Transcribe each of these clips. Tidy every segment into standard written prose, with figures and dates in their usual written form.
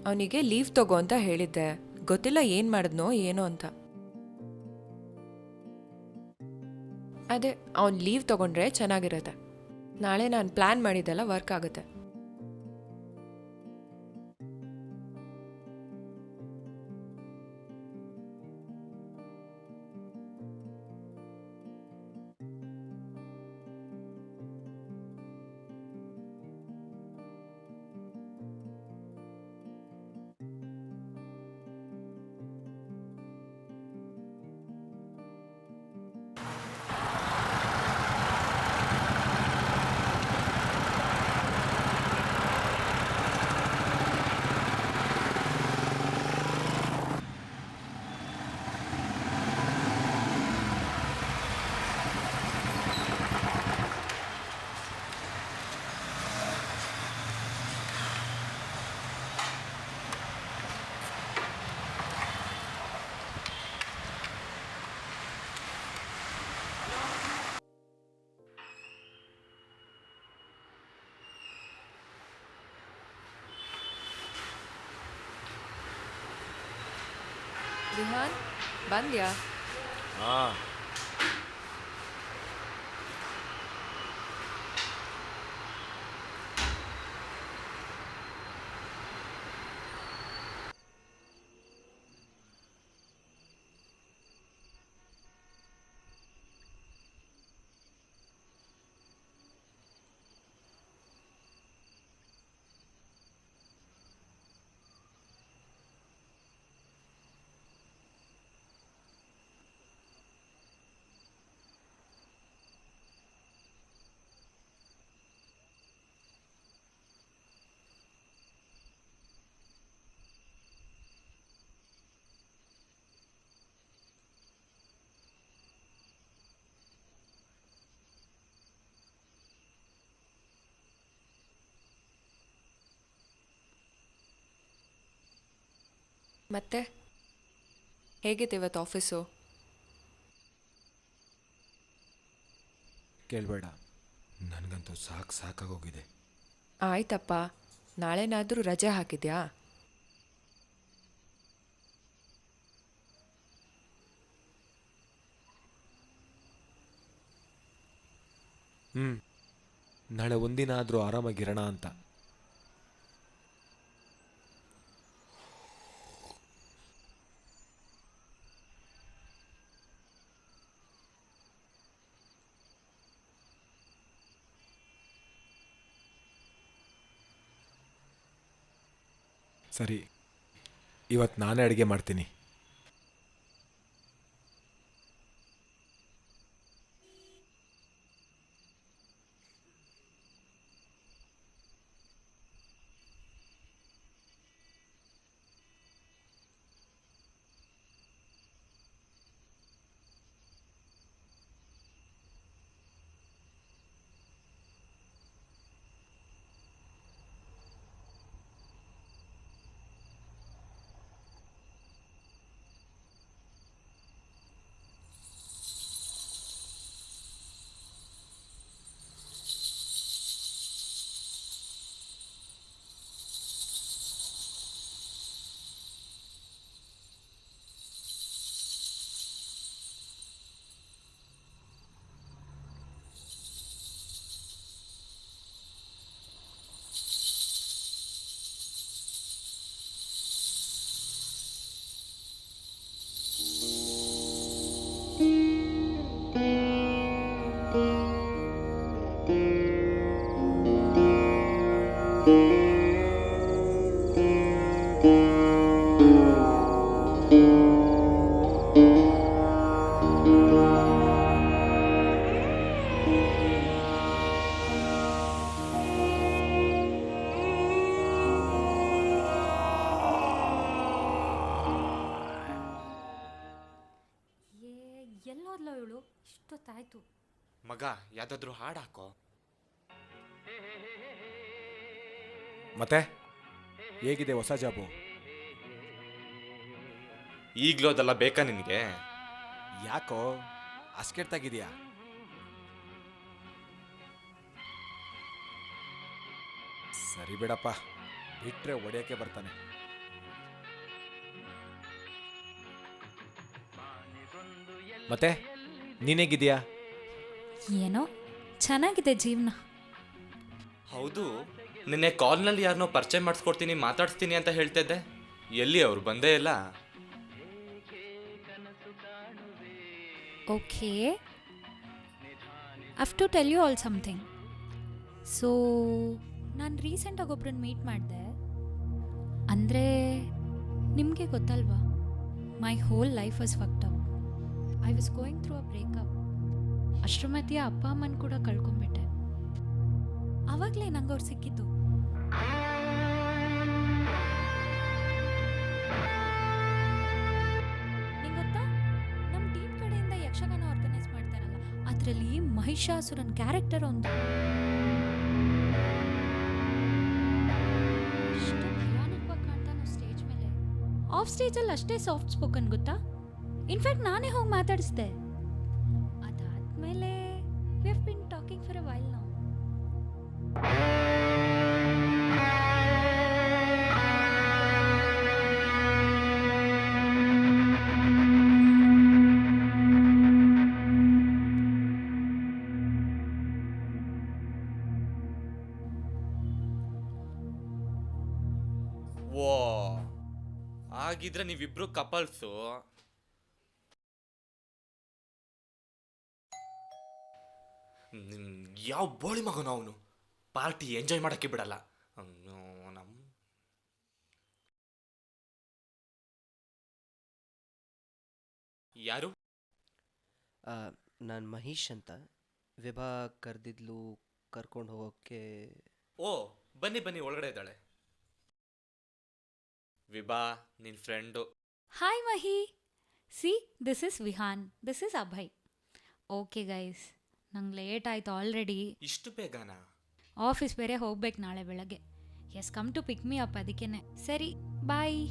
ಅವನಿಗೆ ಲೀವ್ ತಗೋ ಅಂತ ಹೇಳಿದ್ದೆ. ಗೊತ್ತಿಲ್ಲ ಏನು ಮಾಡಿದ್ನೋ ಏನೋ ಅಂತ. ಅದೇ ಅವ್ನು ಲೀವ್ ತಗೊಂಡ್ರೆ ಚೆನ್ನಾಗಿರುತ್ತೆ. ನಾಳೆ ನಾನು ಪ್ಲ್ಯಾನ್ ಮಾಡಿದ್ದೆಲ್ಲ ವರ್ಕ್ ಆಗುತ್ತೆ. ವಿಹಾನ್ ಬಂದ್ಯಾ? ಹಾಂ, ಮತ್ತೆ ಹೇಗಿತ್ತು ಇವತ್ತು ಆಫೀಸು? ಕೇಳಬೇಡ. ನನಗಂತೂ ಸಾಕಾಗೋಗಿದೆ. ಆಯ್ತಪ್ಪ, ನಾಳೆನಾದರೂ ರಜೆ ಹಾಕಿದ್ಯಾ? ನಾಳೆ ಒಂದಿನ ಆದರೂ ಆರಾಮಾಗಿರೋಣ ಅಂತ. ಸರಿ, ಇವತ್ತು ನಾನೇ ಅಡುಗೆ ಮಾಡ್ತೀನಿ. ಎಲ್ಲೋದ್ಲ ಇವಳು? ಇಷ್ಟೊತ್ತಾಯ್ತು. ಮಗ, ಯಾವ್ದಾದ್ರು ಹಾಡು ಹಾಕೋ. ಮತ್ತೆ ಹೇಗಿದೆ ಹೊಸ ಜಾಬು? ಈಗಲೂ ಅದೆಲ್ಲ ಬೇಕಾ ನಿನಗೆ? ಯಾಕೋ ಅಸ್ಕೆಟ್ಟಾಗಿದೆಯಾ? ಸರಿ ಬಿಡಪ್ಪ, ಬಿಟ್ರೆ ಒಡೆಯೋಕ್ಕೆ ಬರ್ತಾನೆ. ಮತ್ತೆ ನೀನೇಗಿದೆಯಾ? ಏನೋ ಚೆನ್ನಾಗಿದೆ ಜೀವನ. ಹೌದು, ನಿನ್ನೆ ಕಾಲ್ನಲ್ಲಿ ಯಾರನ್ನೋ ಪರಿಚಯ ಮಾಡಿಸ್ಕೊಡ್ತೀನಿ ಮಾತಾಡ್ಸ್ತೀನಿ ಅಂತ ಹೇಳ್ತಿದ್ದೆ. ಎಲ್ಲಿ ಅವ್ರು ಬಂದೇ ಇಲ್ಲ? Okay, have to tell you all something. So ನಾನು ರೀಸೆಂಟಾಗಿ ಒಬ್ರನ್ನ ಮೀಟ್ ಮಾಡಿದೆ. ಅಂದರೆ ನಿಮಗೆ ಗೊತ್ತಲ್ವಾ, my whole life was fucked up. I was going through a breakup. ಅಷ್ಟರ ಮಧ್ಯೆ ಅಪ್ಪ ಅಮ್ಮನ ಕೂಡ ಕಳ್ಕೊಂಬಿಟ್ಟೆ. ಆವಾಗಲೇ ನಂಗೆ ಅವ್ರು ಸಿಕ್ಕಿದ್ದು. ನಿಂಗೆ ಗೊತ್ತಾ, ನಮ್ಮ ಟೀಮ್ ಕಡೆಯಿಂದ ಯಕ್ಷಗಾನ ಆರ್ಗನೈಸ್ ಮಾಡ್ತಾರಲ್ಲ, ಅದರಲ್ಲಿ ಮಹಿಷಾಸುರನ್ ಕ್ಯಾರೆಕ್ಟರ್ ಒಂದು. ಎಷ್ಟು ಭಯಾನಕವಾಗಿ ಕಾಣ್ತಾನೋ ಸ್ಟೇಜ್ ಮೇಲೆ. ಆಫ್ ಸ್ಟೇಜಲ್ಲಿ ಅಷ್ಟೇ ಸಾಫ್ಟ್ ಸ್ಪೋಕನ್ ಗೊತ್ತಾ. ಇನ್ಫ್ಯಾಕ್ಟ್ ನಾನೇ ಹೋಗಿ ಮಾತಾಡಿಸ್ದೆ. ಅದಾದ್ಮೇಲೆ we have been talking for a while now. ಓ, ಆಗಿದ್ರೆ ನೀವಿಬ್ರು ಕಪಲ್ಸು. ಯಾವ ಬೋಳಿ ಮಗನು ಅವನು, ಪಾರ್ಟಿ ಎಂಜಾಯ್ ಮಾಡಕ್ಕೆ ಬಿಡಲ್ಲ. ನಮ್ ಯಾರು? ನಾನು ಮಹೇಶ್ ಅಂತ. ವಿಭಾ ಕರೆದಿದ್ಲು ಕರ್ಕೊಂಡು ಹೋಗೋಕ್ಕೆ. ಓ, ಬನ್ನಿ ಬನ್ನಿ, ಒಳಗಡೆ ಇದ್ದಾಳೆ. ವಿಭಾ, ನಿನ್ friend. Hi Mahi. See, this is Vihaan, this is Abhay. Okay guys, ನಂಗೆ ಲೇಟ್ ಆಯಿತು ಆಲ್ರೆಡಿ. ಇಷ್ಟು ಬೇಗನಾ? ಆಫೀಸ್ ಬೇರೆ ಹೋಗ್ಬೇಕು ನಾಳೆ ಬೆಳಗ್ಗೆ. Yes, come to pick me up, ಅದಕ್ಕೇನೆ. ಸರಿ, ಬಾಯ್.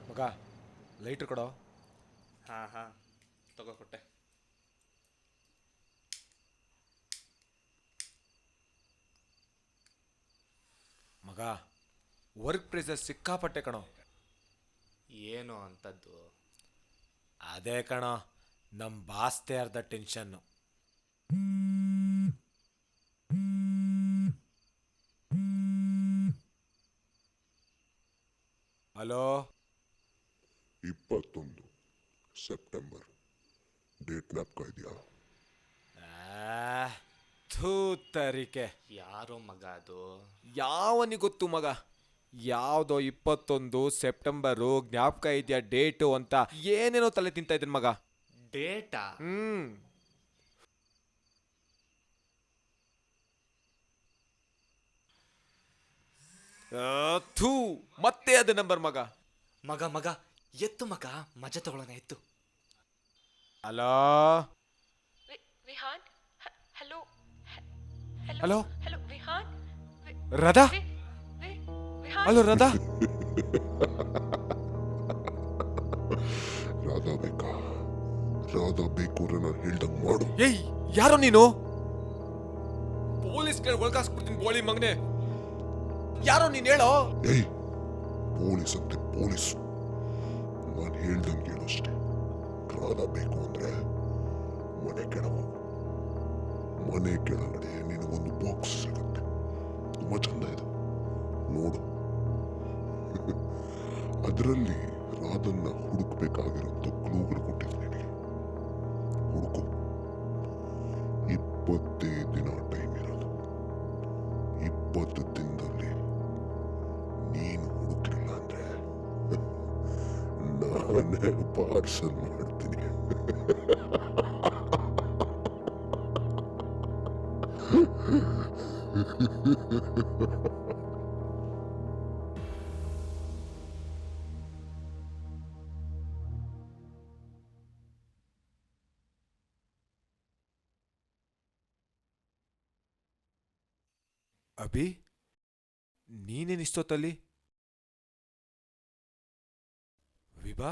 ಮಗ, ಲೈಟ್ರ್ ಕೊಡೋ. ಹಾ, ತಗೋಕೊಟ್ಟೆ. ಮಗ, ವರ್ಕ್ ಪ್ರೆಸರ್ ಸಿಕ್ಕಾಪಟ್ಟೆ ಕಣೋ. ಏನು ಅಂತದ್ದು? ಅದೇ ಕಣೋ, ನಮ್ಮ ಬಾಸ್ತೆ ಅರ್ಧ ಟೆನ್ಷನ್ನು. ಹಲೋ, 21 ಸೆಪ್ಟೆಂಬರ್ ಡೇಟ್ ಜ್ಞಾಪಕ ಇದೆಯಾ? ತರಿಕೆ. ಯಾರೋ ಮಗ ಅದು? ಯಾವನಿಗೆ ಗೊತ್ತು ಮಗ? ಯಾವುದೋ 21 ಸೆಪ್ಟೆಂಬರು ಜ್ಞಾಪಕ ಇದೆಯಾ ಡೇಟು ಅಂತ ಏನೇನೋ ತಲೆ ತಿಂತ ಇದ್ದೀನಿ ಮಗ. ಡೇಟಾ? ಮತ್ತೆ ಅದು ನಂಬರ್ ಮಗ. ಮಗ ಮಗ ಎತ್ತು ಮಗ, ಮಜಾ ತಗೊಳ್ಳೋಣ, ಎತ್ತು. Hello Vihaan, hello hello hello Vihaan. Radha, hello Radha. Radha ಬೇಕಾ? ರಾಧಾ ಬೇಕು ನಾನು ಹೇಳ್ದಂಗೆ ಮಾಡು. ಏಯ್, ಯಾರೋ ನೀನು? ಪೊಲೀಸ್ ಕೈ ಒಳಗಾಸ್ಬಿಡ್ತೀನಿ ಬೋಳಿ ಮಗನೆ. ಯಾರೋ ನೀನ್ ಹೇಳೋ? ಏಯ್, ಪೊಲೀಸ್ ಅಂತೆ ಪೊಲೀಸು. ನಾನು ಹೇಳ್ದಂಗೆ ಹೇಳು ಅಷ್ಟೇ. ರಾಧಾ ಬೇಕು ಅಂದ್ರೆ ಮನೆ ಕೆಳಗೆ ಹೋಗು. ಮನೆ ಕೆಳಗಡೆ ನಿನಗೊಂದು ಬಾಕ್ಸ್ ಸಿಗುತ್ತೆ, ತುಂಬಾ ಚಂದ ಇದೆ, ನೋಡು. ಅದರಲ್ಲಿ ರಾಧನ್ನ ಹುಡುಕ್ಬೇಕಾಗಿರೋಂಥ ಕ್ಲೂಗಳು ಕೊಟ್ಟಿದ್ದೀನಿ ನಿನಗೆ. ಹುಡುಕು. 25 ದಿನ ಟೈಮ್ ಇರೋದು. 20 ದಿನದಲ್ಲಿ ಪಾರ್ಸಲ್ ಮಾಡ್ತೀನಿ. ಅಭಿ, ನೀನೇನ್ ಇಷ್ಟೊತ್ತಲ್ಲಿ? ವಿಭಾ,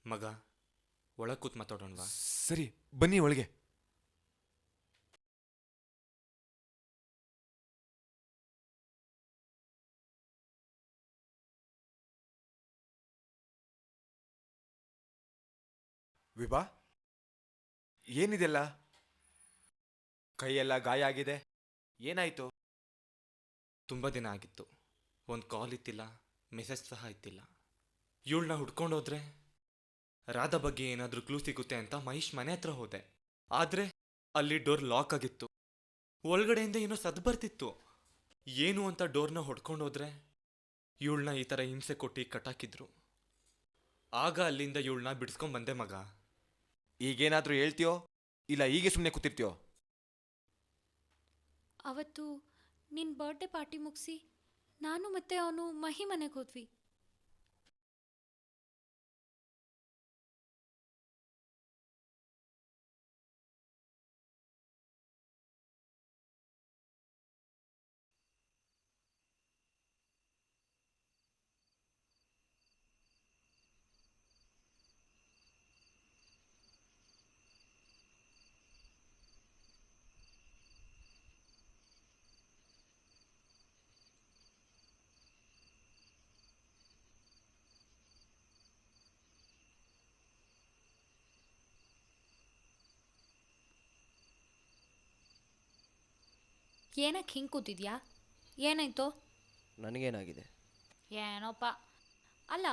ಮಗ ಒಳಗೆ ಕೂತ್ ಮಾತಾಡೋಣವಾ? ಸರಿ ಬನ್ನಿ ಒಳಗೆ. ವಿಭಾ, ಏನಿದೆಲ್ಲ? ಕೈಯೆಲ್ಲ ಗಾಯ ಆಗಿದೆ, ಏನಾಯ್ತು? ತುಂಬ ದಿನ ಆಗಿತ್ತು. ಒಂದು ಕಾಲ್ ಇತ್ತಿಲ್ಲ, ಮೆಸೇಜ್ ಸಹ ಇತ್ತಿಲ್ಲ. ಇವಳನ್ನ ಹುಡ್ಕೊಂಡೋದ್ರೆ ರಾಧಾ ಬಗ್ಗೆ ಏನಾದರೂ ಕ್ಲೂ ಸಿಗುತ್ತೆ ಅಂತ ಮಹೇಶ್ ಮನೆ ಹತ್ರ ಹೋದೆ. ಆದರೆ ಅಲ್ಲಿ ಡೋರ್ ಲಾಕ್ ಆಗಿತ್ತು. ಒಳಗಡೆಯಿಂದ ಏನೋ ಸದ್ದು ಬರ್ತಿತ್ತು. ಏನು ಅಂತ ಡೋರ್ನ ಹೊಡ್ಕೊಂಡೋದ್ರೆ ಇವಳನ್ನ ಈ ಥರ ಹಿಂಸೆ ಕೊಟ್ಟು ಕಟ್ಟಾಕಿದ್ರು. ಆಗ ಅಲ್ಲಿಂದ ಇವಳನ್ನ ಬಿಡಿಸ್ಕೊಂಡ್ ಬಂದೆ ಮಗ. ಈಗೇನಾದ್ರೂ ಹೇಳ್ತೀಯೋ ಇಲ್ಲ ಹೀಗೆ ಸುಮ್ಮನೆ ಕೂತಿರ್ತೀಯೋ? ಅವತ್ತು ನಿನ್ನ ಬರ್ಡೇ ಪಾರ್ಟಿ ಮುಗಿಸಿ ನಾನು ಮತ್ತೆ ಅವನು ಮಹಿ ಮನೆಗೆ ಹೋದ್ವಿ. ಏನಕ್ಕೆ ಹಿಂಗೆ ಕೂತಿದ್ಯಾ? ಏನಾಯ್ತು? ನನಗೇನಾಗಿದೆ? ಏನೋಪ್ಪ. ಅಲ್ಲ,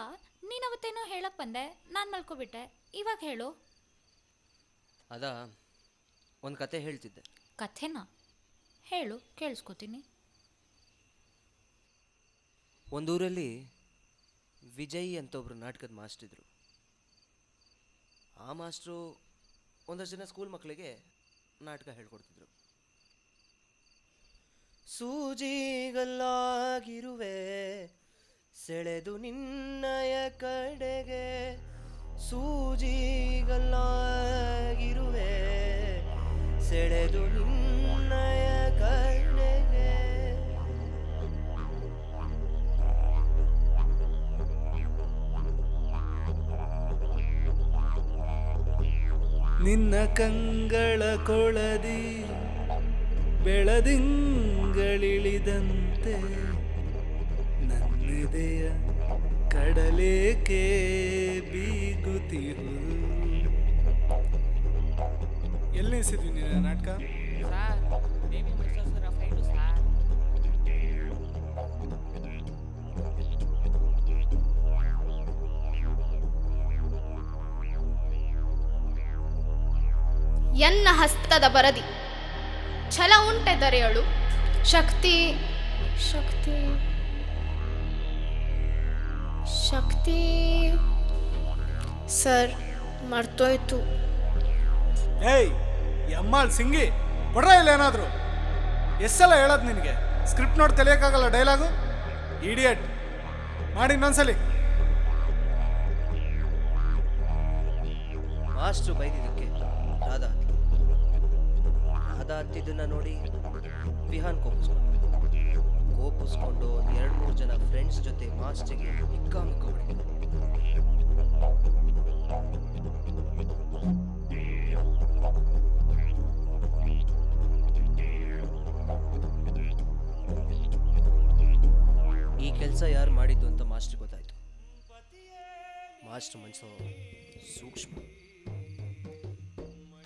ನೀನು ಅವತ್ತೇನೋ ಹೇಳಕ್ಕೆ ಬಂದೆ, ನಾನು ಮಲ್ಕೊಬಿಟ್ಟೆ. ಇವಾಗ ಹೇಳು. ಅದಾ, ಒಂದು ಕತೆ ಹೇಳ್ತಿದ್ದೆ. ಕಥೆನಾ? ಹೇಳು, ಕೇಳಿಸ್ಕೊತೀನಿ. ಒಂದೂರಲ್ಲಿ ವಿಜಯ್ ಅಂತ ಒಬ್ರು ನಾಟಕದ ಮಾಸ್ಟ್ರಿದ್ರು. ಆ ಮಾಸ್ಟ್ರು ಒಂದಷ್ಟು ಜನ ಸ್ಕೂಲ್ ಮಕ್ಕಳಿಗೆ ನಾಟಕ ಹೇಳ್ಕೊಡ್ತಿದ್ರು. ಸೂಜಿಗಲ್ಲಾಗಿರುವೆ ಸೆಳೆದು ನಿನ್ನಯ ಕಡೆಗೆ, ಸೂಜಿಗಲ್ಲಾಗಿರುವೆ ಸೆಳೆದು ನಿನ್ನಯ ಕಡೆಗೆ. ನಿನ್ನ ಕಂಗಳ ಕೊಳದಿ ಬೆಳದಿಂಗಳಿಳಿದಂತೆ ನನ್ನೆದೆಯ ಕಡಲೇಕೆ ಬೀಗುತ್ತಿರು. ಎಲ್ಲಿ ನಿಲ್ಸಿದ್ವಿ ನಿನ್ನ ನಾಟಕ? ಎನ್ನ ಹಸ್ತದ ಬರದಿ ಛಲ ಉಂಟೆ ದರೆಯಳು, ಶಕ್ತಿ ಶಕ್ತಿ ಶಕ್ತಿ ಸರ್ ಮರ್ತೋಯ್ತು. ಏಯ್ ಅಮ್ಮಾಳ್ ಸಿಂಗಿ, ಕೊಡ್ರ ಇಲ್ಲ ಏನಾದರೂ. ಎಷ್ಟೆಲ್ಲ ಹೇಳೋದು ನಿನಗೆ? ಸ್ಕ್ರಿಪ್ಟ್ ನೋಡಿ ತಿಳಿಯೋಕ್ಕಾಗಲ್ಲ ಡೈಲಾಗು? ಇಡಿಯಟ್. ಮಾಡಿ ಇನ್ನೊಂದ್ಸಲಿ. ಮಾಸ್ಟ್ರು ಬೈದಿದ್ದಕ್ಕೆ ರಾಧಾ ಹತ್ತಿದ್ದನ್ನ ನೋಡಿ ವಿಹಾನ್ ಕೋಪಿಸ್ಕೊಂಡು ಒಂದು 2-3 ಜನ ಫ್ರೆಂಡ್ಸ್ ಜೊತೆ ಮಾಸ್ಟ್ರಿಗೆ ಹಿಕ್ಕಾಮಿಕ್ಕ ಹೊಡಿದ್ರು. ಈ ಕೆಲಸ ಯಾರು ಮಾಡಿದ್ದು ಅಂತ ಮಾಸ್ಟ್ರಿಗೆ ಗೊತ್ತಾಯ್ತು. ಮಾಸ್ಟರ್ ಮನಸ್ಸು ಸೂಕ್ಷ್ಮ.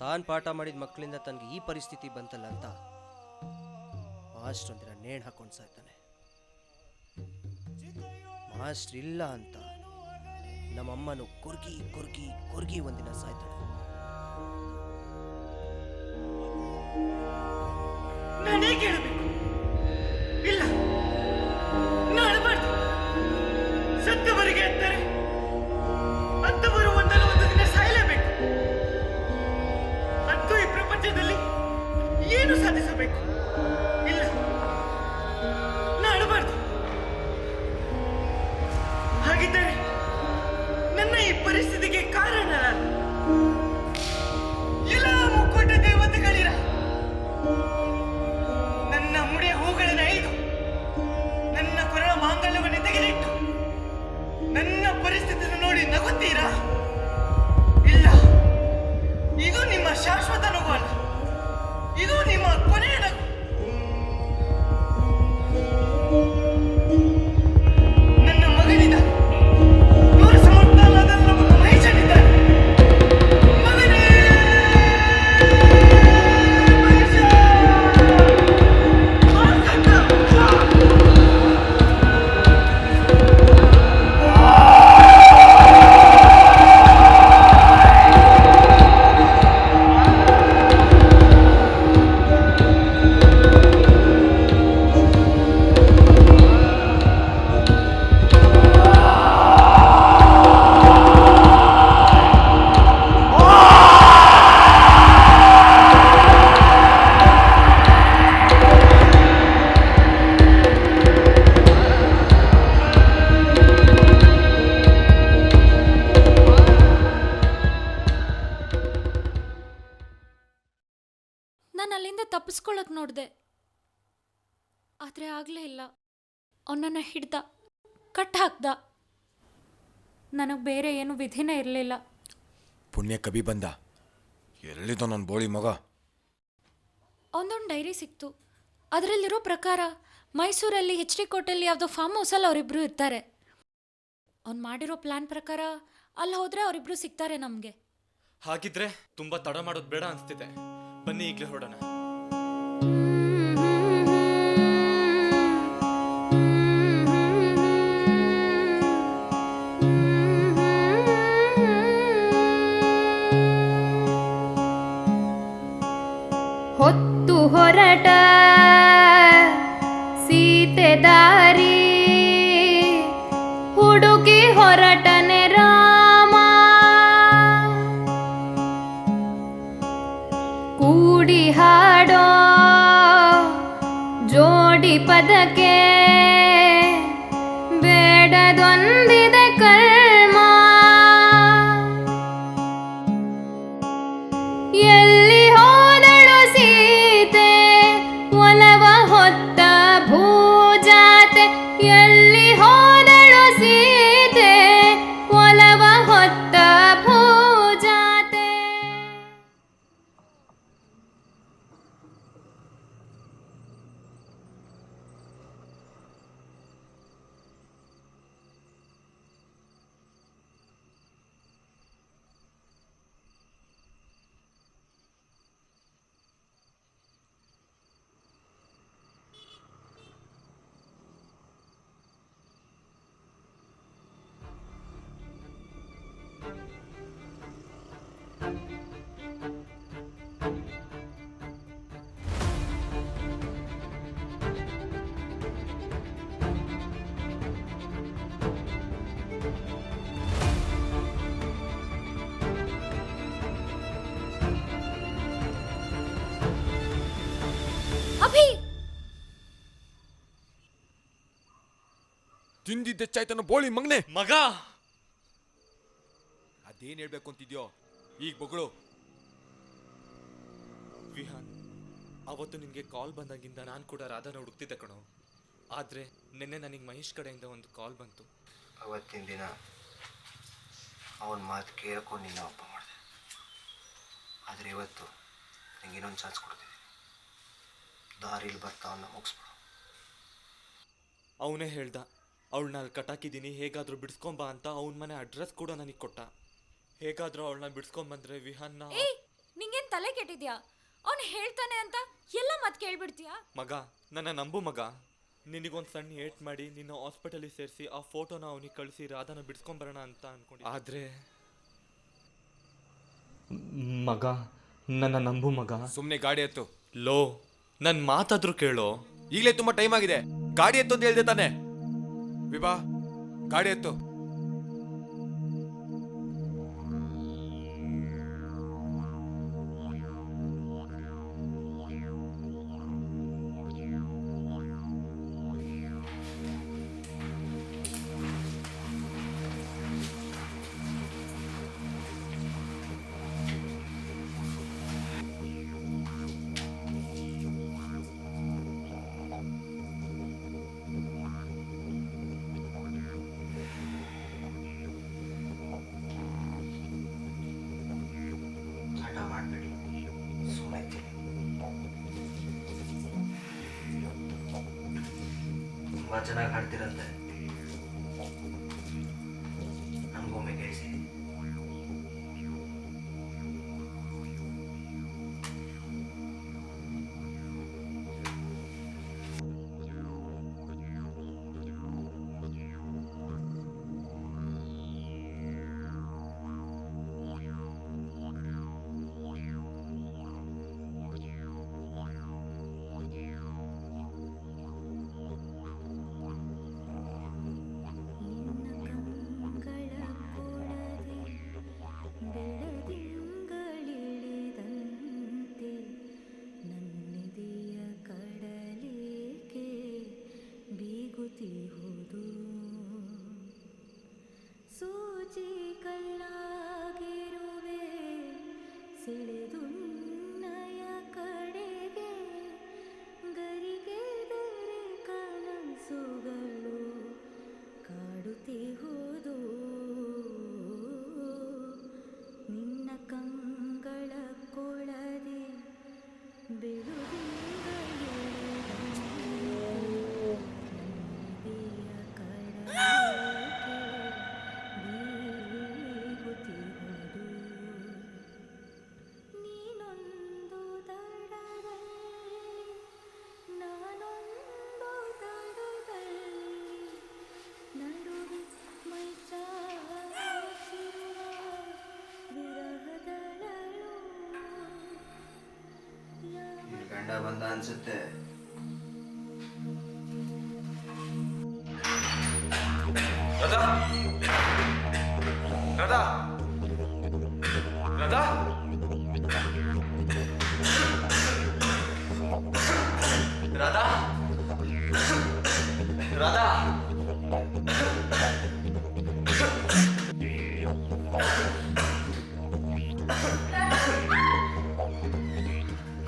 ತಾನು ಪಾಠ ಮಾಡಿದ ಮಕ್ಕಳಿಂದ ತನಗೆ ಈ ಪರಿಸ್ಥಿತಿ ಬಂತಲ್ಲ ಅಂತ ಮಾಸ್ಟರ್ ಒಂದಿನ ನೇಣು ಹಾಕೊಂಡು ಸಾಯ್ತಾನೆ. ಮಾಸ್ಟರ್ ಇಲ್ಲ ಅಂತ ನಮ್ಮಮ್ಮನು ಕೊರ್ಗಿ ಕೊರ್ಗಿ ಕೊರ್ಗಿ ಒಂದಿನ ಸಾಯ್ತಾಳೆ. ನಾನೇ ಕೇಳಬೇಕು. ಇಲ್ಲ, ಮಾಡಬಾರ್ದು. ಈ ಪರಿಸ್ಥಿತಿಗೆ ಕಾರಣ ಎಲ್ಲ ಮುಕ್ಕೋಟ ದೇವತೆಗಳಿರ ನನ್ನ ಮುಡಿಯ ಹೂಗಳನ್ನು ಐದು ನನ್ನ ಕೊರಳ ಮಾಂಗಲ್ಯವನ್ನು ತೆಗೆದಿಟ್ಟು ನನ್ನ ಪರಿಸ್ಥಿತಿಯನ್ನು ನೋಡಿ ನಗುತ್ತೀರಾ? ಇಲ್ಲ, ಇದು ನಿಮ್ಮ ಶಾಶ್ವತ ನಗು ಅಲ್ಲ, ಇದು ನಿಮ್ಮ ಕೊನೆಯ ನಗು. ನನ್ನ ಮಗನಿದ ನೂರು ಸಮರ್ಥನಾದ ನಮ್ಮ ಮಹೇಶನಿದ್ದಾನೆ. ಮಗನೇ ಮಹೇಶ! ನಾನು ಅಲ್ಲಿಂದ ತಪ್ಪಿಸ್ಕೊಳ್ಳೋಕೆ ನೋಡಿದೆ, ಆದರೆ ಆಗಲೇ ಇಲ್ಲ. ಅವನನ್ನು ಹಿಡ್ದ, ಕಟ್ ಹಾಕ್ದ. ನನಗೆ ಬೇರೆ ಏನು ವಿಧಿನೇ ಇರಲಿಲ್ಲ. ಪುಣ್ಯ ಕಬಿ ಬಂದ. ಎಲ್ಲಿದ್ದೋ ನನ್ನ ಬೋಳಿ ಮಗ? ಅವನದೊಂದು ಡೈರಿ ಸಿಕ್ತು. ಅದರಲ್ಲಿರೋ ಪ್ರಕಾರ ಮೈಸೂರಲ್ಲಿ HD ಕೋಟೆಯಲ್ಲಿ ಯಾವುದೋ ಫಾರ್ಮ್ ಹೌಸಲ್ಲಿ ಅವರಿಬ್ಬರು ಇರ್ತಾರೆ. ಅವ್ನು ಮಾಡಿರೋ ಪ್ಲ್ಯಾನ್ ಪ್ರಕಾರ ಅಲ್ಲಿ ಹೋದರೆ ಅವರಿಬ್ಬರು ಸಿಗ್ತಾರೆ ನಮಗೆ. ಹಾಗಿದ್ರೆ ತುಂಬಾ ತಡ ಮಾಡೋದು ಬೇಡ ಅನ್ಸ್ತಿದೆ. ಬನ್ನಿ ಈಗಲೇ ಹೊರಡೋಣ. ಹೊತ್ತು ಹೊರಟ ಸೀತೆ ದಾರಿ ಹುಡುಗಿ ಹೊರಟನೆ ರಾಮ. ಕೂಡಿ ಹಾಡೋ ಜೋಡಿ ಪದಕ್ಕೆ ಬೇಡದೊಂದಿದೆ ಕರ್ಮ. ಎಲ್ಲಿ ಹೋದಳು ಸೀತೆ ಒಲವ ಹೊತ್ತ ಭೂಜಾತೆ. ಎಲ್ಲಿ ಹೋದಳು ಸೀತೆ ಒಲವ ಹೊತ್ತ ಭೂಜಾತೆ. ಅಭಿ, ತಿಂದಿದ್ದೆಚ್ಚಾಯ್ತನ ಬೋಳಿ ಮಗನೆ. ಮಗ, ಅದೇನ್ ಹೇಳ್ಬೇಕು ಅಂತಿದ್ಯೋ ಈಗ ಬೊಗಳು. ವಿಹಾನ್, ಅವತ್ತು ನಿನಗೆ ಕಾಲ್ ಬಂದಾಗಿಂದ ನಾನು ಕೂಡ ರಾಧಾನ ಹುಡುಕ್ತಿದ್ದೆ ಕಣೋ. ಆದರೆ ನಿನ್ನೆ ನನಗೆ ಮಹೇಶ್ ಕಡೆಯಿಂದ ಒಂದು ಕಾಲ್ ಬಂತು. ಅವತ್ತಿನ ದಿನ ಅವನ ಮಾತು ಕೇಳ್ಕೊಂಡು ನಿನ್ನ ಒಪ್ಪ ಮಾಡಿದೆ. ಆದರೆ ಇವತ್ತು ನಿಂಗೆ ಇನ್ನೊಂದು ಚಾನ್ಸ್ ಕೊಡ್ತಿದ್ದೀನಿ. ದಾರಿಲಿ ಬರ್ತಾ ಅವನ್ನ ಮುಗಿಸ್ಬಿಡು. ಅವನೇ ಹೇಳ್ದ, ಅವಳನ್ನ ಅಲ್ಲಿ ಕಟ್ಟಾಕಿದ್ದೀನಿ, ಹೇಗಾದರೂ ಬಿಡಿಸ್ಕೊಂಬಾ ಅಂತ. ಅವನ ಮನೆ ಅಡ್ರೆಸ್ ಕೂಡ ನನಗೆ ಕೊಟ್ಟ. ಹೇಗಾದರೂ ಅವಳನ್ನ ಬಿಡಿಸ್ಕೊಂಬಂದ್ರೆ ವಿಹಾನ್ನ. ಏಯ್, ನಿಂಗೇನು ತಲೆ ಕೆಟ್ಟಿದ್ಯಾ? ಅವನು ಹೇಳ್ತಾನೆ ಅಂತ ಎಲ್ಲ ಮತ್ತೆ ಕೇಳ್ಬಿಡ್ತೀಯಾ? ಮಗ, ನನ್ನ ನಂಬು ಮಗ. ನಿನಗೊಂದು ಸಣ್ಣ ಏಟ್ ಮಾಡಿ ನಿನ್ನ ಹಾಸ್ಪಿಟಲಿಗೆ ಸೇರಿಸಿ ಆ ಫೋಟೋನ ಅವನಿಗೆ ಕಳಿಸಿ ರಾಧಾನ ಬಿಡಿಸ್ಕೊಂಬರೋಣ ಅಂತ ಅನ್ಕೊಂಡು. ಆದರೆ ಮಗ, ನನ್ನ ನಂಬು ಮಗ. ಸುಮ್ಮನೆ ಗಾಡಿ ಎತ್ತು. ಲೋ, ನನ್ನ ಮಾತಾದ್ರೂ ಕೇಳೋ. ಈಗಲೇ ತುಂಬಾ ಟೈಮ್ ಆಗಿದೆ. ಗಾಡಿ ಎತ್ತು ಅಂತ ಹೇಳ್ದೆ ತಾನೆ? ವಿಭಾ, ಗಾಡಿ ಎತ್ತು. ತುಂಬ ಚೆನ್ನಾಗಿ ಹಾಡ್ತಿರಂತೆ, ನಮಗೊಮ್ಮೆ ಕೇಳಿಸಿ. ಸೂಚಿ ಕಲ್ಲಾಗಿರುವೆ ಸೆಳೆದುನ್ನಯ ಕಡೆಗೆ ಗರಿಗೆದರೆ ಕನಸುಗಳು ಕಾಡುತ್ತಿಹುದು ನಿನ್ನ ಕಂಗಳ ಕೊಳದೆ ನೀನೊಂದು ದಡದಲ್ಲಿ ನಾನೊಂದು ದಡದಲ್ಲಿ ನಡುವೆ ಮೈಚಾಚಿರುವ ವಿರಹದಳಲು ನಿನ್ ಗಂಡ ಬಂದ ಅನ್ಸುತ್ತೆ. ರಾಧಾ ರಾಧಾ ರಾಧಾ ರಾಧಾ ರಾಧಾ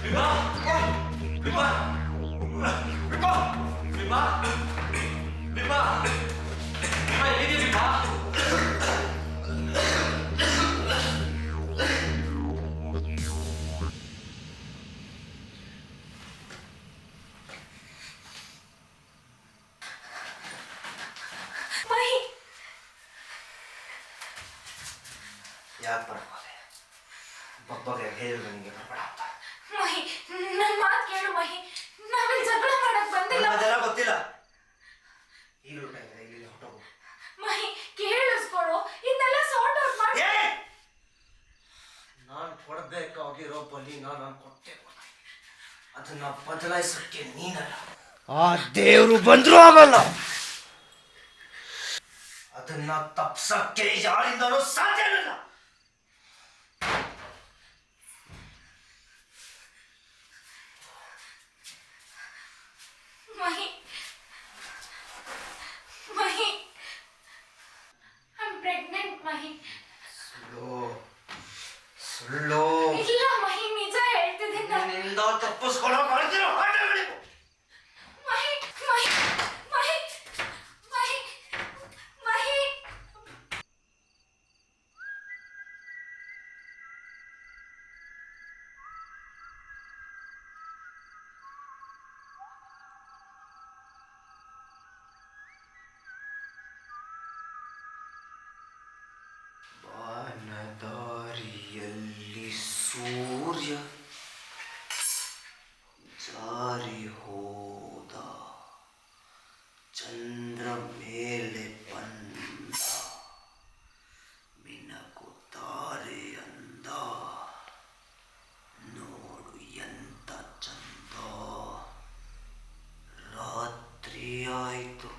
ವಿಭಾ ವಿಭಾ ವಿಭಾ ವಿಭಾ ವಿಭಾ ಎಲ್ಲಿದೆಯಾ ವಿಭಾ? ಯಾಕೆ ಬರ್ಬೋದೆ ಬಬ್ಬಗೆ ಹೇಳಿದ್ರು ನಿಮಗೆ ಬರಬೇಡ ಅಂತ. ಮಹಿ ನನ್ನ ಮಾತು ಕೇಳು ಮಹಿ, ನಾವಿಲ್ಲಿ ಜಗಳ ಮಾಡಕ್ ಬಂದಿಲ್ಲ. ಅದೆಲ್ಲ ಗೊತ್ತಿಲ್ಲ. ಈಗ ಊಟ ಇದೆ, ಇಲ್ಲಿ ಹೊಟ್ಟೋಗು. ಮಹಿ ಕೇಳಿಸ್ಕೊಳು, ಇದನ್ನೆಲ್ಲ ಸಾರ್ಟ್ ಔಟ್ ಮಾಡಿ. ನಾನು ಕೊಡಬೇಕಾಗಿರೋ ಬಲಿ ನಾನು ಕೊಟ್ಟೆ, ಅದನ್ನ ಬದಲಾಯಿಸೋಕ್ಕೆ ನೀನಲ್ಲ, ಆ ದೇವರು ಬಂದ್ರೂ ಆಗಲ್ಲ. ಅದನ್ನ ತಪ್ಸಕ್ಕೆ ಯಾರಿಂದನೂ ಸಾಧ್ಯವಿಲ್ಲ. ಮಹಿ ಮಹಿ ಐ ಆಮ್ ಪ್ರೆಗ್ನೆಂಟ್ ಮಹಿ. ಸುಳ್ಳು ಇಲ್ಲ ಮಹಿ, ನಿಜ ಹೇಳ್ತಿದ್ದೀನಿ ನಾನು. ನಿನ್ನಿಂದ ತಪ್ಪಿಸ್ಕೊಳ್ಳೋ ಮಾಡ್ತಿರೋ ಆಟಗಳಿವು. ಮಹಿ ಮಹಿ ಮಹಿ ಮಹಿ ಮಹಿ ಬಾನದಾರಿಯಲ್ಲಿ ಸೂರ್ಯ ಜಾರಿ ಹೋದ, ಚಂದ್ರ ಮೇಲೆ ಬಂದ, ಮಿನಗುತ್ತಾರೆ ಅಂದ, ನೋಡು ಎಂತ ಚಂದ. ರಾತ್ರಿ ಆಯ್ತು,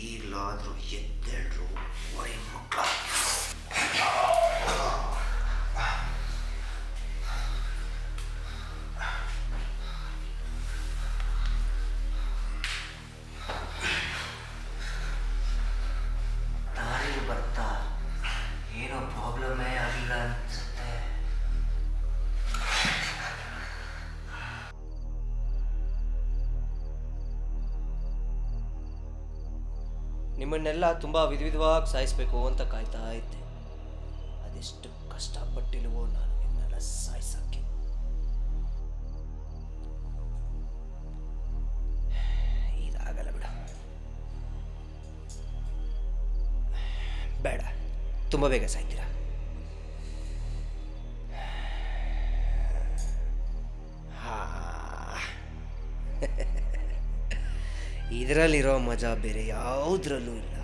ಈಗಲಾದ್ರೂ ಎದ್ದೇಳ್ರು ಒಡಿ ಮಕ್ಕಳ. ದಾರಿಲಿ ಬರ್ತಾ ಏನೋ ಪ್ರಾಬ್ಲಮೇ ಆಗಿಲ್ಲ ಅನ್ಸುತ್ತೆ. ನಿಮ್ಮನ್ನೆಲ್ಲ ತುಂಬ ವಿಧವಾಗಿ ಸಾಯಿಸಬೇಕು ಅಂತ ಕಾಯ್ತಾ ಇದ್ದೆ. ಅದೆಷ್ಟು ಕಷ್ಟಪಟ್ಟಿಲ್ವೋ ನಾನು ನಿಮ್ಮನ್ನೆಲ್ಲ ಸಾಯಿಸೋಕ್ಕೆ. ಬೇಡ, ತುಂಬ ಬೇಗ ಸಾಯ್ತೀರಾ. ಇದರಲ್ಲಿರೋ ಮಜಾ ಬೇರೆ ಯಾವುದ್ರಲ್ಲೂ ಇಲ್ಲ.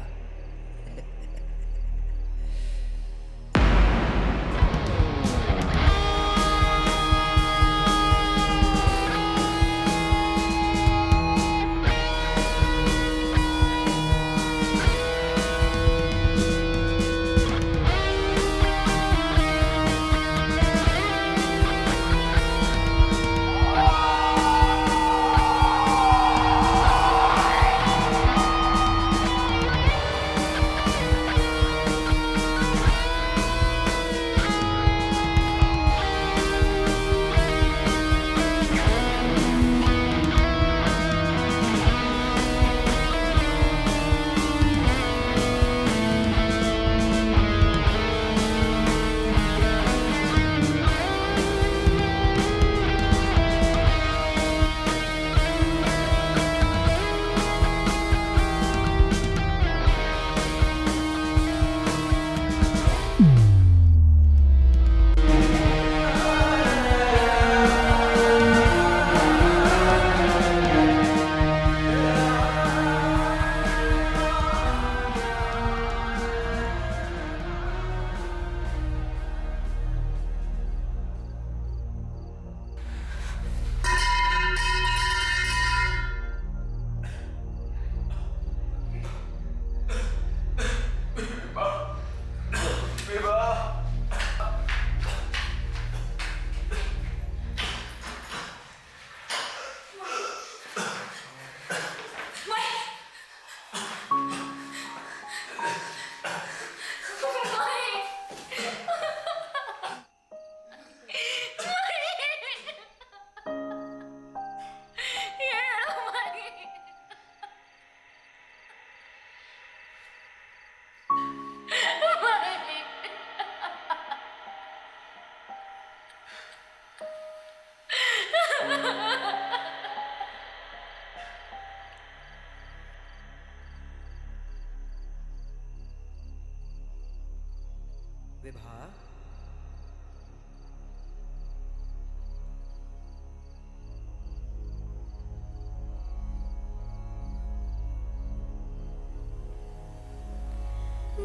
ವಿಭಾ,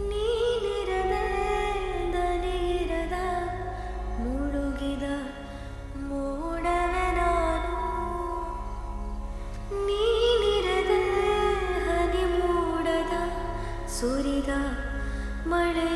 ನೀನಿರದ ದನಿರದ ಮುಳುಗಿದ ಮೋಡವೆ ನಾನು, ನೀನಿರದ ಹನಿ ಮೂಡದ ಸುರಿದ ಮಳೆ